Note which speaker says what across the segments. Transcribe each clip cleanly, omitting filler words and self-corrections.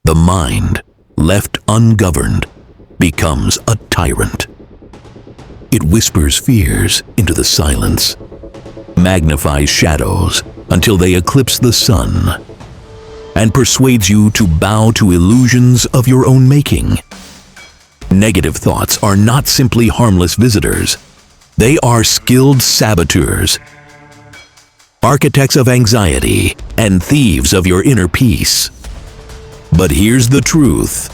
Speaker 1: The mind, left ungoverned, becomes a tyrant. It whispers fears into the silence, magnifies shadows until they eclipse the sun, and persuades you to bow to illusions of your own making. Negative thoughts are not simply harmless visitors. They are skilled saboteurs, architects of anxiety, and thieves of your inner peace. But here's the truth.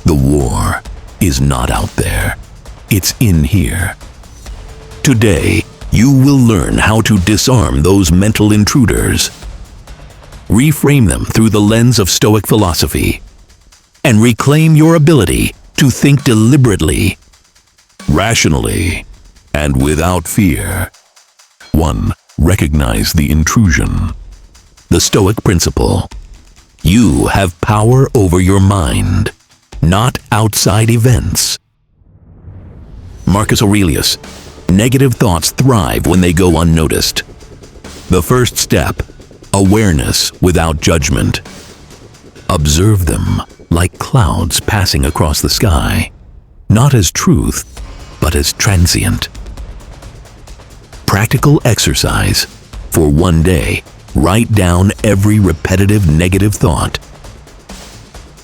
Speaker 1: The war is not out there. It's in here. Today, you will learn how to disarm those mental intruders, reframe them through the lens of Stoic philosophy, and reclaim your ability to think deliberately, rationally, and without fear. 1. Recognize the intrusion. The Stoic principle. You have power over your mind, not outside events. Marcus Aurelius. Negative thoughts thrive when they go unnoticed. The first step, awareness without judgment. Observe them like clouds passing across the sky, not as truth, but as transient. Practical exercise. For one day, write down every repetitive negative thought.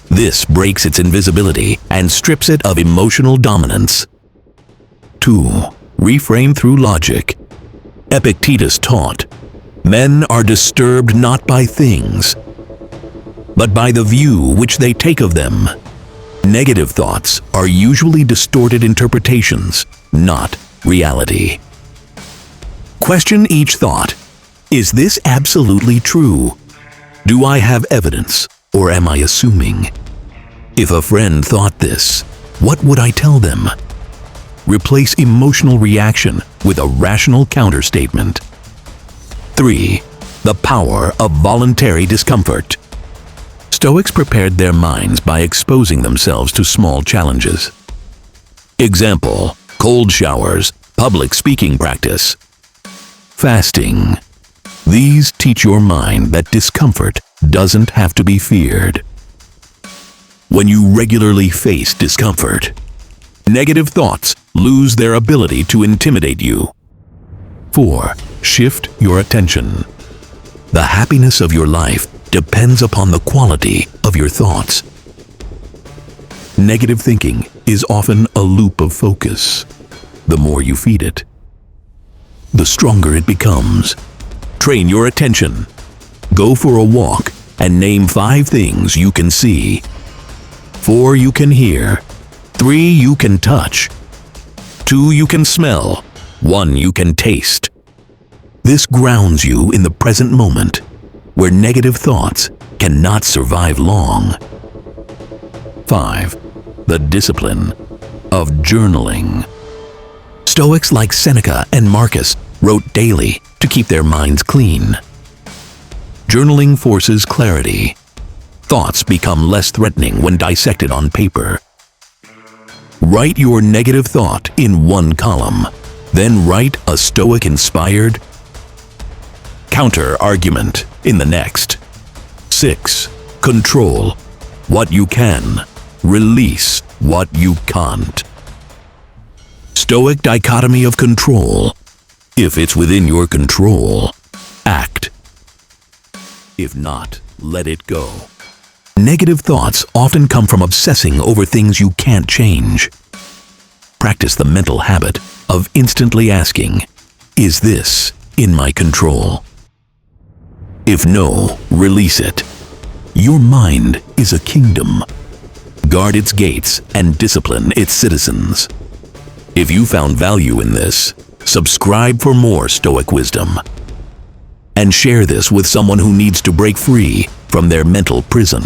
Speaker 1: This breaks its invisibility and strips it of emotional dominance. 2. Reframe through logic. Epictetus taught, men are disturbed not by things, but by the view which they take of them. Negative thoughts are usually distorted interpretations, not reality. Question each thought. Is this absolutely true? Do I have evidence, or am I assuming? If a friend thought this, what would I tell them? Replace emotional reaction with a rational counterstatement. 3. The power of voluntary discomfort. Stoics prepared their minds by exposing themselves to small challenges. Example, cold showers, public speaking practice. Fasting. These teach your mind that discomfort doesn't have to be feared. When you regularly face discomfort, negative thoughts lose their ability to intimidate you. 4. Shift your attention. The happiness of your life depends upon the quality of your thoughts. Negative thinking is often a loop of focus. The more you feed it, the stronger it becomes. Train your attention. Go for a walk and name 5 things you can see, 4 you can hear, 3 you can touch, 2 you can smell, 1 you can taste. This grounds you in the present moment, where negative thoughts cannot survive long. 5. The discipline of journaling. Stoics like Seneca and Marcus wrote daily to keep their minds clean. Journaling forces clarity. Thoughts become less threatening when dissected on paper. Write your negative thought in one column, then write a Stoic-inspired counter-argument in the next. 6. Control what you can, release what you can't. Stoic dichotomy of control. If it's within your control, act. If not, let it go. Negative thoughts often come from obsessing over things you can't change. Practice the mental habit of instantly asking, is this in my control? If no, release it. Your mind is a kingdom. Guard its gates and discipline its citizens. If you found value in this, subscribe for more Stoic wisdom. And share this with someone who needs to break free from their mental prison.